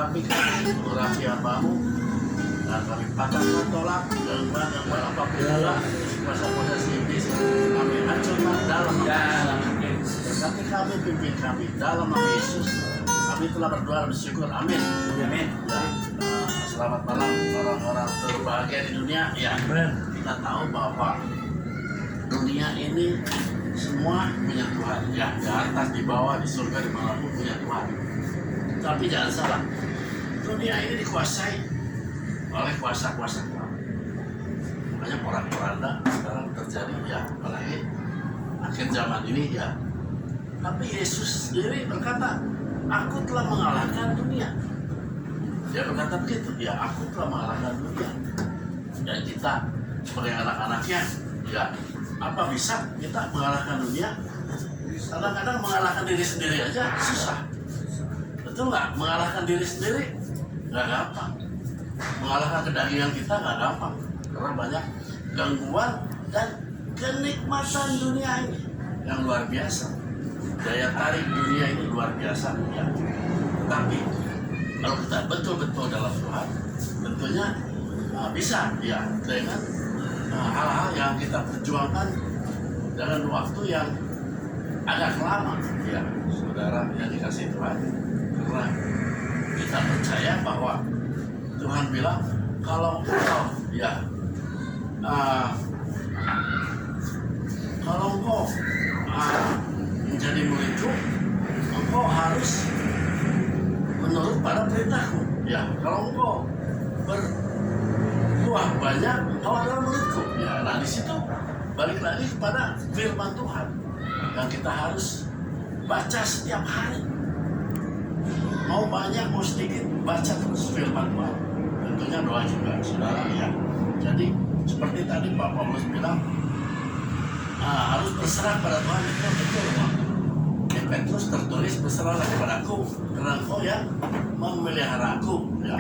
kami urapi hambamu, dan kami patahkan tolak gangguan apapun juga kuasa-kuasa iblis, kami hancurkan dalam nama Yesus. Berkati kami, pimpin kami dalam nama Yesus. Kami telah berdoa dan bersyukur, amin. Amin. Selamat malam orang-orang terbahagia di dunia. Ya, kita tahu bahwa dunia ini semua punya Tuhan. Ya, di atas, di bawah, di surga, di manapun punya Tuhan. Tapi jangan salah, dunia ini dikuasai oleh kuasa-kuasa Tuhan. Makanya porak-poranda sekarang terjadi, ya, apalagi akhir zaman ini, ya. Tapi Yesus sendiri berkata, aku telah mengalahkan dunia. Dia berkata begitu, ya, aku telah mengalahkan dunia. Dan kita sebagai anak-anaknya, ya, apa bisa kita mengalahkan dunia? Kadang-kadang mengalahkan diri sendiri aja susah. Betul nggak? Mengalahkan diri sendiri nggak gampang. Mengalahkan kedagingan kita nggak gampang. Karena banyak gangguan dan kenikmatan dunia ini yang luar biasa. Daya tarik dunia ini luar biasa. Ya. Tetapi kalau kita betul-betul dalam Tuhan, tentunya bisa, ya, dengan hal-hal yang kita perjuangkan dengan waktu yang agak lama, ya, saudara yang dikasih Tuhan. Karena kita percaya bahwa Tuhan bilang kalau engkau, ya, kalau engkau menjadi muridku, engkau harus menurut pada perintahku. Ya, kalau engkau berbuah banyak, engkau adalah muridku. Ya, nah di situ balik lagi kepada firman Tuhan yang kita harus baca setiap hari. Mau banyak mau sedikit, baca terus firman Tuhan. Tentunya doa juga, saudara, ya. Jadi seperti tadi Pak Paulus bilang, harus berserah pada Tuhan, itu betul. Di Petrus tertulis, berserahlah kepadaku karena engkau yang memelihara aku, ya.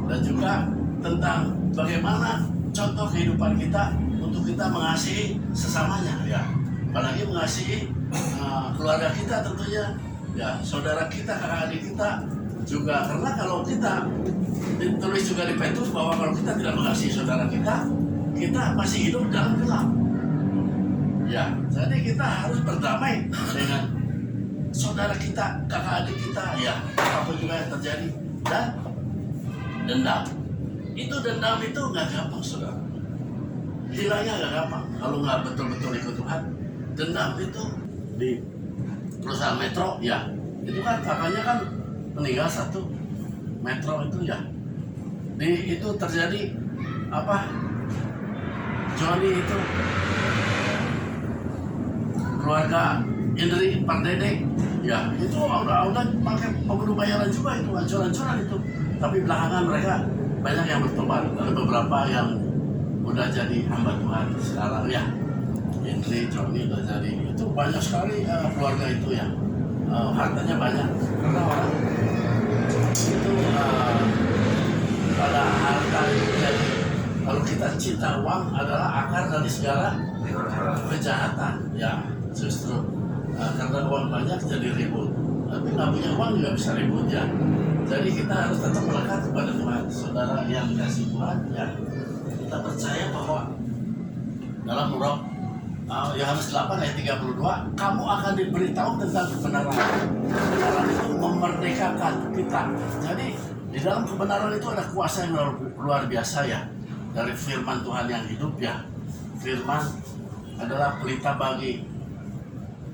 Dan juga tentang bagaimana contoh kehidupan kita untuk kita mengasihi sesamanya, ya. Apalagi mengasihi keluarga kita tentunya, ya, saudara kita, kakak adik kita juga. Karena kalau kita ditulis juga di Petrus bahwa kalau kita tidak mengasihi saudara kita masih hidup dalam gelap. Ya, jadi kita harus berdamai dengan saudara kita, kakak adik kita, ya, apapun juga yang terjadi. Dan dendam, dendam itu nggak gampang, saudara. Hilangnya nggak gampang kalau nggak betul-betul ikut Tuhan. Dendam itu di perusahaan Metro, ya, itu kan kakaknya kan meninggal satu, Metro itu, ya, itu terjadi apa? Johnny itu keluarga Indri Pardede, ya, itu udah pakai pembunuh bayaran juga, itu ancur-ancuran itu. Tapi belakangan mereka banyak yang bertobat, ada beberapa yang udah jadi hamba Tuhan sekarang, ya. Indri, Johnny udah jadi, itu banyak sekali keluarga itu, ya, hartanya banyak karena orang itu pada harta itu. Jadi kalau kita cinta uang adalah akar dari segala kejahatan, ya, justru karena uang banyak jadi ribut, tapi nggak punya uang juga bisa ribut, ya. Jadi kita harus tetap melekat kepada Tuhan, saudara yang dikasih Tuhan, ya. Kita percaya bahwa dalam Yohanes 8 ayat 32, kamu akan diberitahu tentang kebenaran. Kebenaran itu memerdekakan kita. Jadi di dalam kebenaran itu ada kuasa yang luar biasa, ya. Dari firman Tuhan yang hidup, ya. Firman adalah pelita bagi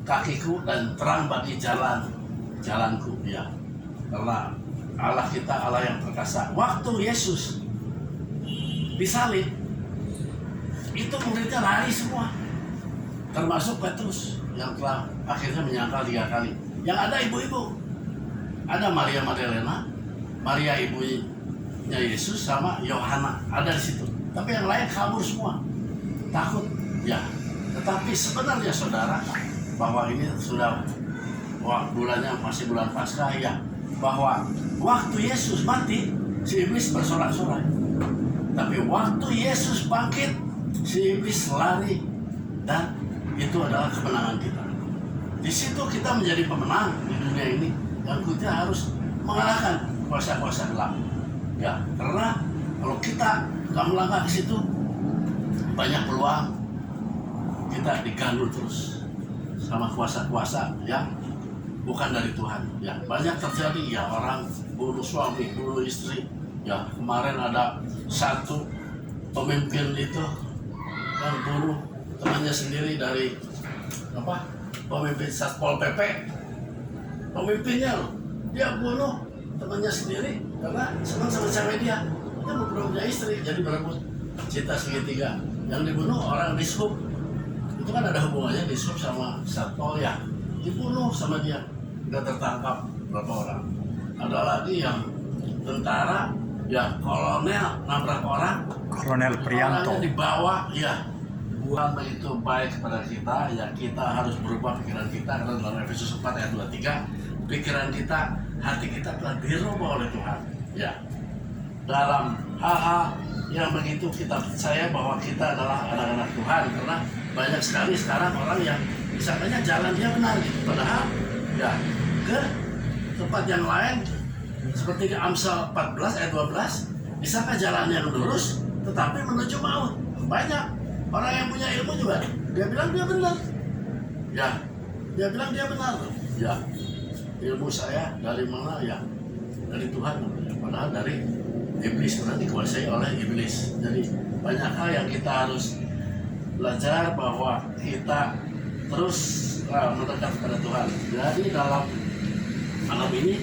kakiku dan terang bagi jalanku, ya. Karena Allah kita Allah yang perkasa. Waktu Yesus disalib, itu muridnya lari semua, termasuk Petrus yang telah akhirnya menyangkal 3 kali. Yang ada ibu-ibu, ada Maria Magdalena, Maria ibunya Yesus, sama Yohana ada di situ. Tapi yang lain kabur semua, takut, ya. Tetapi sebenarnya, saudara, bahwa ini sudah bulannya masih bulan Paskah, ya, bahwa waktu Yesus mati si iblis bersorak-sorai, tapi waktu Yesus bangkit si iblis lari, dan itu adalah kemenangan kita. Di situ kita menjadi pemenang di dunia ini, dan kita harus mengalahkan kuasa-kuasa gelap. Ya, karena kalau kita nggak melangkah ke situ, banyak peluang kita diganggu terus sama kuasa-kuasa yang bukan dari Tuhan. Ya, banyak terjadi ya, orang bunuh suami, bunuh istri. Ya, kemarin ada satu pemimpin itu yang bunuh temannya sendiri dari pemimpin Satpol PP. Pemimpinnya loh, dia bunuh temannya sendiri karena senang sama cewek dia belum punya istri, jadi berebut cinta segitiga. Yang dibunuh orang dishub, itu kan ada hubungannya dishub sama Satpol, ya dibunuh sama dia. Udah tertangkap berapa orang. Ada lagi yang tentara, ya kolonel nabrak orang, Kolonel Prianto, orangnya dibawa. Ya, Tuhan itu baik kepada kita, ya kita harus berubah pikiran kita, karena dalam Efesus 4 ayat 23, pikiran kita, hati kita telah dirubah oleh Tuhan. Ya, dalam hal-hal yang begitu kita percaya bahwa kita adalah anak-anak Tuhan, karena banyak sekali sekarang orang yang misalnya jalan dia benar gitu, padahal ya ke tempat yang lain seperti di Amsal 14 ayat 12, bisakah jalan yang lurus tetapi menuju maut. Banyak orang yang punya ilmu juga dia bilang dia benar, ya dia bilang dia benar, ya ilmu saya dari mana, ya dari Tuhan, padahal dari iblis, karena dikuasai oleh iblis. Jadi banyak hal yang kita harus belajar bahwa kita terus mendekat kepada Tuhan. Jadi dalam malam ini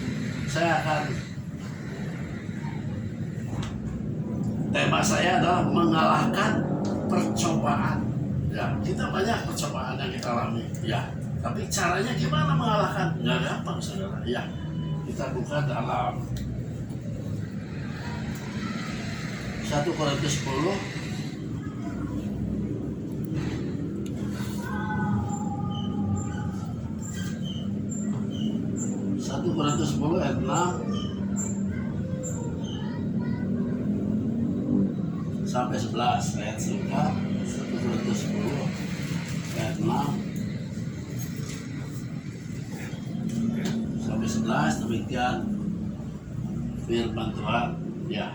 saya akan, tema saya adalah mengalahkan percobaan. Ya, kita banyak percobaan yang kita alami, ya. Tapi caranya gimana mengalahkan? Nggak gampang, saudara. Ya, kita buka dalam 1 Korintus 10 ayat 6 sampai 11, ayat singkat 1 Korintus 10 ayat 6 sampai 11, demikian firman Tuhan. Ya,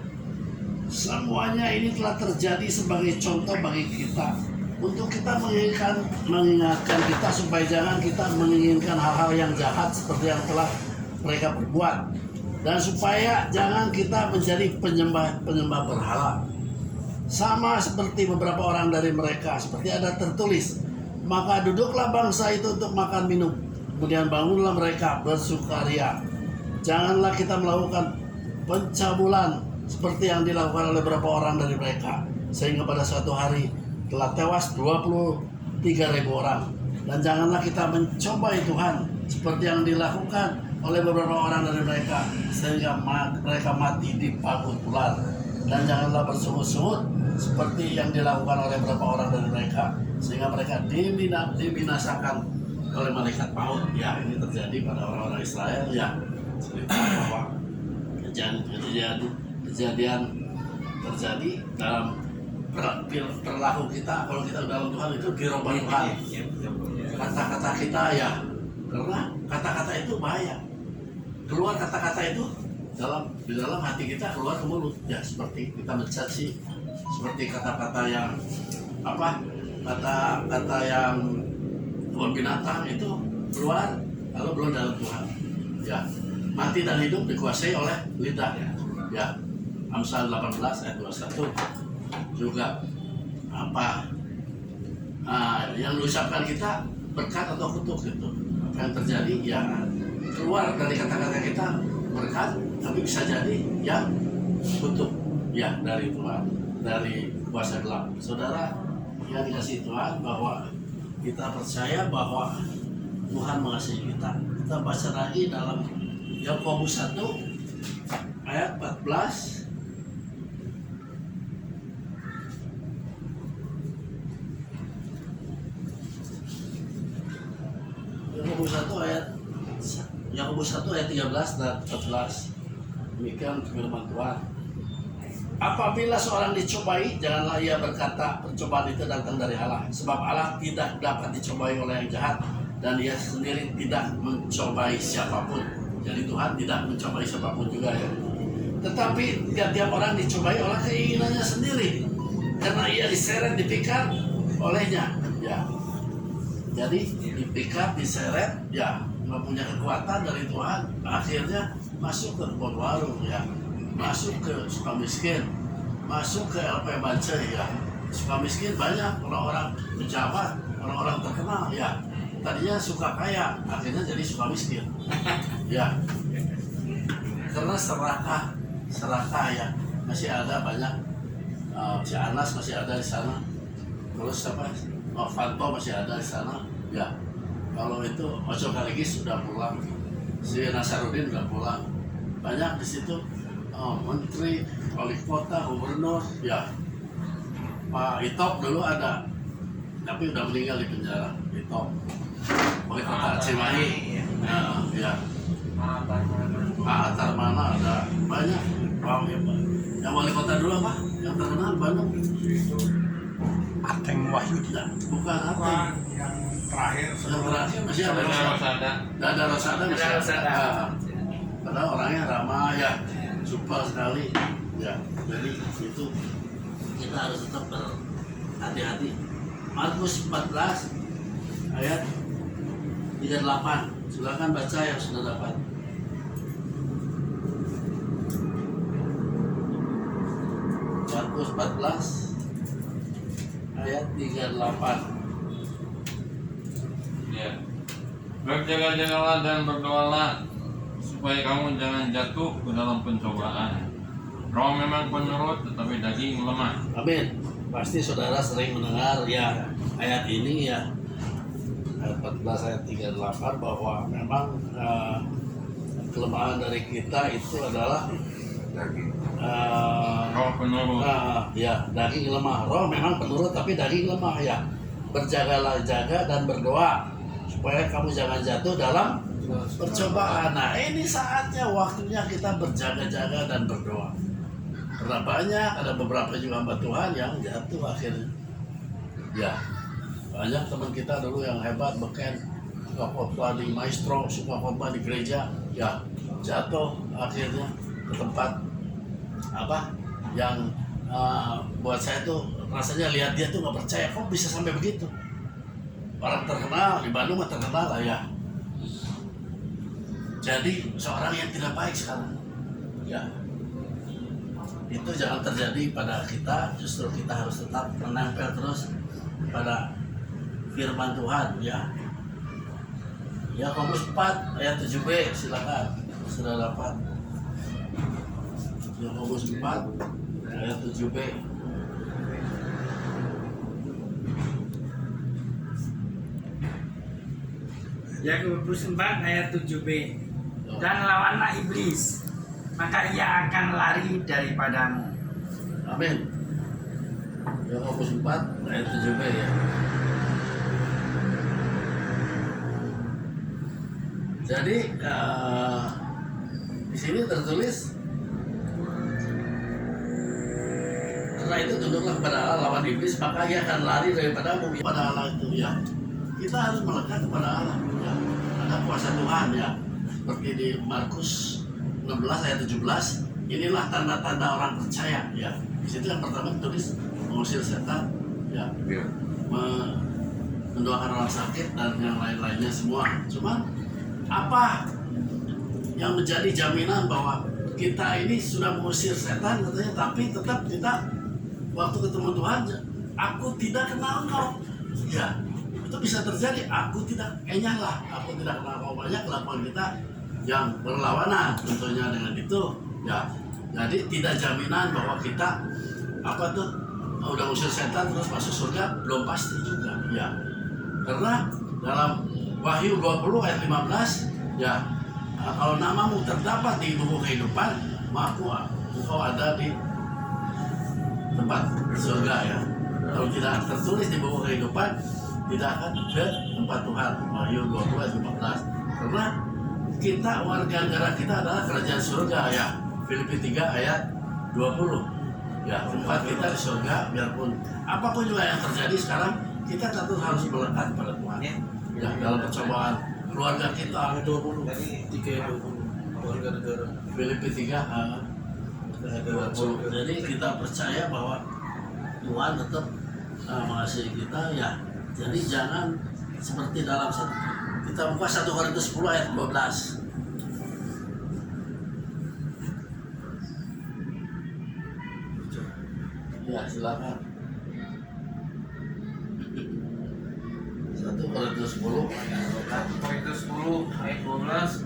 semuanya ini telah terjadi sebagai contoh bagi kita, untuk kita mengingatkan kita supaya jangan kita menginginkan hal-hal yang jahat seperti yang telah mereka perbuat, dan supaya jangan kita menjadi penyembah berhala sama seperti beberapa orang dari mereka. Seperti ada tertulis, maka duduklah bangsa itu untuk makan minum, kemudian bangunlah mereka bersukaria. Janganlah kita melakukan pencabulan seperti yang dilakukan oleh beberapa orang dari mereka, sehingga pada suatu hari telah tewas 23.000 orang. Dan janganlah kita mencobai Tuhan seperti yang dilakukan oleh beberapa orang dari mereka, sehingga mereka mati di pagut ular. Dan janganlah bersungut-sungut seperti yang dilakukan oleh beberapa orang dari mereka, sehingga mereka dibinasakan oleh malaikat maut. Ya, ini terjadi pada orang-orang Israel. Ya, cerita bahwa kejadian terjadi dalam perilaku kita. Kalau kita dalam Tuhan itu dirubah Tuhan. Kata-kata kita, ya, karena kata-kata itu bahaya. Keluar kata-kata itu di dalam hati kita, keluar ke mulut. Ya, seperti kita mencaci, seperti kata-kata yang kata-kata yang kebun binatang itu keluar kalau belum dalam Tuhan. Ya, mati dan hidup dikuasai oleh lidah. Ya, Amsal 18 ayat 21 juga yang diucapkan kita berkat atau kutuk gitu. Apa yang terjadi, ya keluar dari kata-kata kita berkat, tapi bisa jadi yang kutuk, ya dari Tuhan, dari kuasa gelap. Saudara yang dikasihi Tuhan, bahwa kita percaya bahwa Tuhan mengasihi kita. Kita baca lagi dalam Yakobus 1 ayat 14. Yakobus 1 ayat 13 dan 14. Demikian firman Tuhan. Apabila seorang dicobai, janganlah ia berkata percobaan itu datang dari Allah, sebab Allah tidak dapat dicobai oleh yang jahat, dan dia sendiri tidak mencobai siapapun. Jadi Tuhan tidak mencobai siapapun juga, ya. Tetapi tiap orang dicobai oleh keinginannya sendiri, karena ia diseret, dipikat olehnya. Ya, jadi dipikat, diseret, ya nggak punya kekuatan dari Tuhan. Akhirnya masuk ke kebun warung, ya, masuk ke Sukamiskin, masuk ke LP Bancai, ya. Sukamiskin banyak orang-orang pejabat, orang-orang terkenal, ya. Tadinya suka kaya, akhirnya jadi suka miskin. Ya, karena serakah ya, masih ada banyak. Si Anas masih ada di sana, terus apa? Fanto masih ada di sana. Ya, kalau itu Ojo Kaligis sudah pulang, si Nasarudin sudah pulang. Banyak di situ menteri, wali kota, gubernur. Ya, Pak Itop dulu ada, tapi udah meninggal di penjara. Itop, wali kota Cimahi. Ya. Pak Atarmana ada banyak. Wow, ya Pak. Yang wali kota dulu apa? Yang terkenal Bandung. Ateng Wahyudi. Bukan Ateng. Yang terakhir. Yang terakhir masih ada Rosada. Ada Rosada masih ada. Karena orangnya ramah ya, super sekali. Ya, jadi itu kita harus tetap berhati-hati. Markus 14 ayat 38. Silakan baca yang sudah dapat. Markus 14 ayat 38. Ya. Berjaga-jagalah dan berdoalah supaya kamu jangan jatuh ke dalam pencobaan. Roh memang penurut tetapi daging lemah. Amin. Pasti saudara sering mendengar ya ayat ini ya. Ayat 14 ayat 38 bahwa memang kelemahan dari kita itu adalah Roh penurut. ya daging lemah. Roh memang penurut tapi daging lemah ya. Berjagalah jaga dan berdoa supaya kamu jangan jatuh dalam percobaan. Nah ini saatnya, waktunya kita berjaga-jaga dan berdoa. Karena banyak, ada beberapa juga hamba Tuhan yang jatuh akhirnya. Ya, banyak teman kita dulu yang hebat, beken, suka khotbah di maestro, suka khotbah di gereja, ya jatuh akhirnya ke tempat apa yang buat saya tuh rasanya lihat dia tuh nggak percaya kok bisa sampai begitu. Orang terkenal di Bandung mah terkenal lah ya. Jadi seorang yang tidak baik sekarang, ya itu jangan terjadi pada kita. Justru kita harus tetap menempel terus pada firman Tuhan, ya. Yakobus 4 ayat 7b, silakan sudah dapat. Yakobus 4 ayat 7b. Yakobus 4 ayat 7b. Dan lawanlah iblis, maka ia akan lari daripadamu. Amin. Yakobus 4 ayat 7b ya. Jadi di sini tertulis, karena itu tunduklah kepada Allah, lawan iblis maka ia akan lari daripadamu. Pada Allah itu ya, kita harus melekat kepada Allah. Ya. Ada kuasa Tuhan ya. Seperti di Markus 16 ayat 17, inilah tanda-tanda orang percaya ya. Di situ yang pertama ditulis mengusir setan, ya, mendoakan orang sakit dan yang lain-lainnya semua. Cuma apa yang menjadi jaminan bahwa kita ini sudah mengusir setan katanya, tapi tetap kita waktu ketemu Tuhan, aku tidak kenal kau. Ya, itu bisa terjadi. Aku tidak lah, aku tidak kenal kau. Banyak kelakuan kita yang berlawanan tentunya dengan itu. Ya, jadi tidak jaminan bahwa kita apa tuh udah usir setan terus masuk surga, belum pasti juga. Ya, karena dalam Wahyu 20 ayat 15, ya, kalau namamu terdapat di buku kehidupan, maka engkau ada di tempat surga ya. Kalau tidak tertulis di buku kehidupan, tidak akan ke tempat Tuhan. Wahyu 20 ayat 15. Karena kita, warga negara kita adalah kerajaan surga ya. Filipi 3 ayat 20. Ya, tempat kita di surga, biarpun apapun juga yang terjadi sekarang, kita tentu harus melekat pada Tuhan. Ya, dalam percobaan keluarga kita 20 3 20 warga negara. Filipi 3 20. Jadi kita percaya bahwa Tuhan tetap mengasihi kita ya. Jadi jangan seperti dalam kita buka 1 Korintus 10 ayat 12. Ya silakan. 1 Korintus 10 Korintus 10 ayat 12.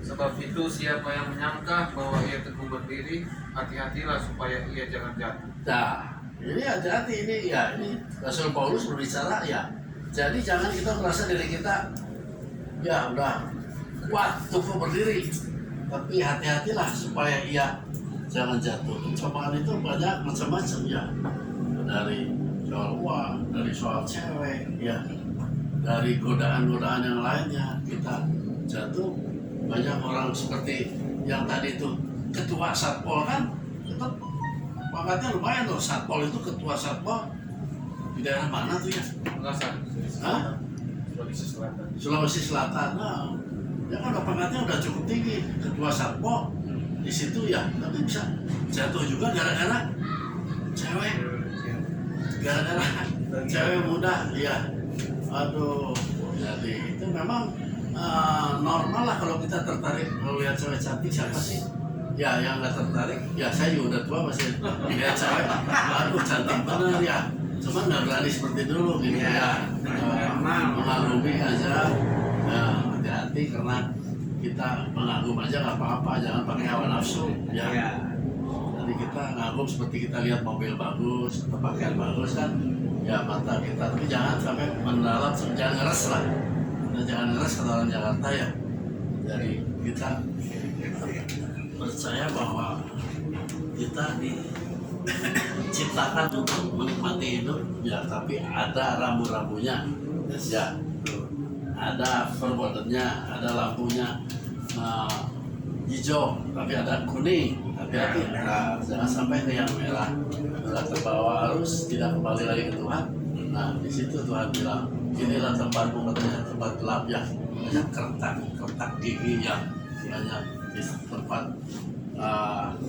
Sebab itu siapa yang menyangka bahwa ia teguh berdiri, hati-hatilah supaya ia jangan jatuh. Nah, ini hati-hati ini ya, ini Rasul Paulus berbicara ya. Jadi jangan kita merasa diri kita ya udah kuat teguh berdiri, tapi hati-hatilah supaya ia jangan jatuh. Cobaan itu banyak macam-macam ya, dari soal uang, dari soal cewek ya, dari godaan-godaan yang lainnya kita jatuh. Banyak orang seperti yang tadi itu ketua satpol kan, tetap pangkatnya lumayan tuh. Satpol itu ketua satpol di daerah mana tuh ya? Penggasan. Hah? Sulawesi Selatan. Sulawesi Selatan. Nah, ya kan pangkatnya udah cukup tinggi, ketua satpol di situ ya. Tapi bisa jatuh juga gara-gara cewek, gara-gara cewek muda ya. Aduh, jadi itu memang normal lah kalau kita tertarik kalau lihat cewek cantik. Siapa sih ya yang nggak tertarik? Ya saya juga udah tua masih lihat cewek, aduh cantik bener ya, cuman nggak berani seperti dulu gitu ya, mengagumi aja ya, hati-hati karena kita mengagum aja nggak apa-apa, jangan pakai hawa nafsu ya. Jadi kita ngagum seperti kita lihat mobil bagus, pakaian bagus kan ya, mata kita, tapi jangan sampai mendalam, jangan ngeres lah. Nah, jangan ngeres kata orang Jakarta ya. Jadi kita percaya bahwa kita diciptakan untuk menikmati hidup ya, tapi ada rambu-rambunya ya, ada perbodennya, ada lampunya hijau, tapi ada kuning. Hati-hati, jangan sampai ke yang merah, sudah terbawa arus, tidak kembali lagi ke Tuhan. Nah, di situ Tuhan bilang, inilah tempatmu, katanya tempat gelap ya, banyak kertak gigi yang banyak di tempat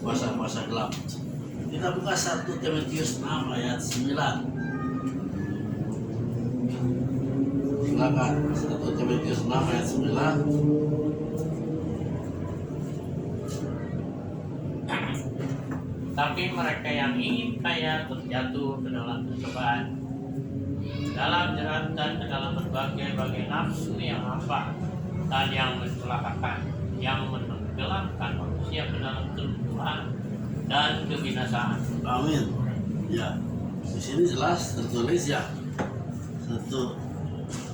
kuasa-kuasa gelap. Kita buka 1 Timotius 6 ayat 9. Silakan, 1 Timotius 6 ayat 9. Tapi mereka yang ingin kaya terjatuh ke dalam pencobaan, dalam jeratan, ke dalam berbagai nafsu yang hampa dan yang mencelakakan, yang menenggelamkan manusia ke dalam kelumpuhan dan kebinasaan. Amin. Ya, di sini jelas tertulis ya, 1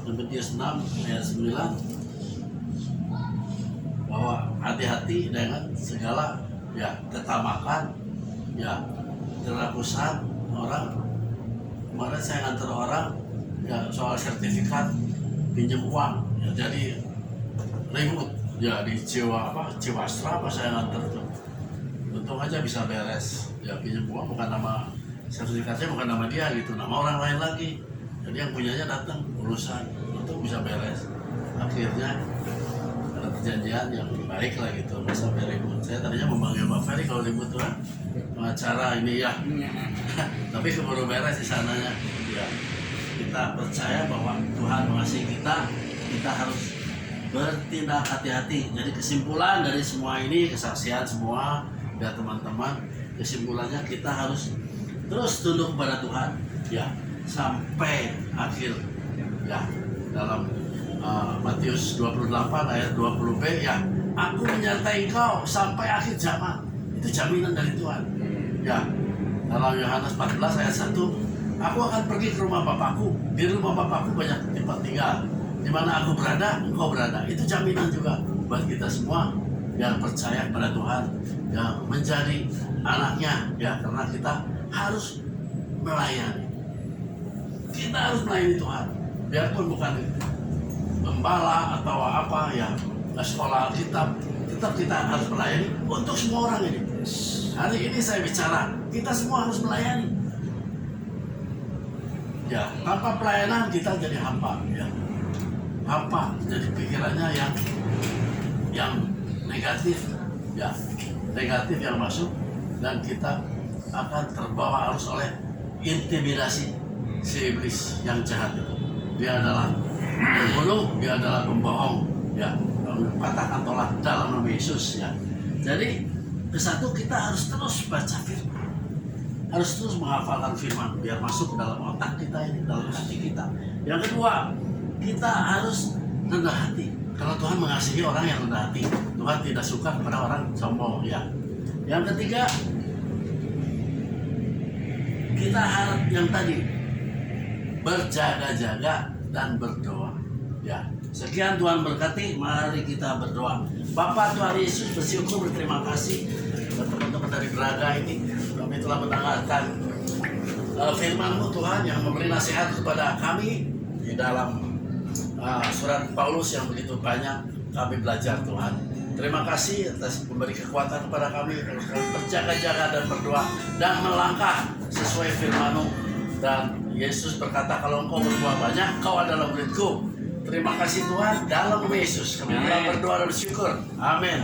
Timotius 6 ayat 9, bahwa hati-hati dengan segala ya ketamakan ya, kerakusan orang. Kemarin saya nganter orang ya soal sertifikat pinjam uang ya, jadi ribut ya di Ciwastra apa saya nganter tuh. Untung aja bisa beres ya, pinjam uang bukan nama sertifikatnya, bukan nama dia gitu, nama orang lain lagi. Jadi yang punyanya datang urusan itu bisa beres. Akhirnya ada perjanjian yang baik lah gitu, nggak sampai ribut. Saya tadinya memanggil Pak Ferry kalau ribut tuh pengacara ini ya, tapi keburu beres di sananya ya. Kita percaya bahwa Tuhan mengasihi kita, kita harus bertindak hati-hati. Jadi kesimpulan dari semua ini, kesaksian semua ya teman-teman, kesimpulannya kita harus terus tunduk kepada Tuhan ya sampai akhir ya. Dalam Matius 28 ayat 20b ya, aku menyertai engkau sampai akhir zaman. Itu jaminan dari Tuhan ya. Dalam Yohanes 14 ayat 1, aku akan pergi ke rumah Bapakku, di rumah Bapakku banyak tempat tinggal, di mana aku berada engkau berada. Itu jaminan juga buat kita semua yang percaya pada Tuhan, yang menjadi anaknya ya, karena kita harus melayani. Kita harus melayani Tuhan, biarpun bukan gembala atau apa ya, sekolah kitab, tetap kita harus melayani untuk semua orang ini. Hari ini saya bicara, kita semua harus melayani. Ya, tanpa pelayanan kita jadi hampa ya. Hampa, jadi pikirannya yang negatif ya, negatif yang masuk dan kita akan terbawa arus oleh intimidasi si iblis yang jahat itu. Dia adalah pembunuh, dia adalah pembohong, ya. Katakan tolak dalam nama Yesus, ya. Jadi kesatu kita harus terus baca firman, harus terus menghafalkan firman biar masuk ke dalam otak kita ini, dalam hati kita. Yang kedua, kita harus rendah hati. Kalau Tuhan mengasihi orang yang rendah hati, Tuhan tidak suka kepada orang sombong, ya. Yang ketiga, kita harus yang tadi berjaga-jaga dan berdoa, ya. Sekian, Tuhan berkati. Mari kita berdoa. Bapa Tuhan Yesus, bersyukur, berterima kasih buat teman-teman dari Braga ini. Kami telah mendengarkan firman-Mu Tuhan yang memberi nasihat kepada kami di dalam surat Paulus yang begitu banyak kami belajar, Tuhan. Terima kasih atas memberi kekuatan kepada kami untuk berjaga-jaga dan berdoa dan melangkah sesuai firman-Mu. Dan Yesus berkata, kalau engkau berbuah banyak, kau adalah muridku. Terima kasih Tuhan, dalam nama Yesus kami telah berdoa dan bersyukur. Amin.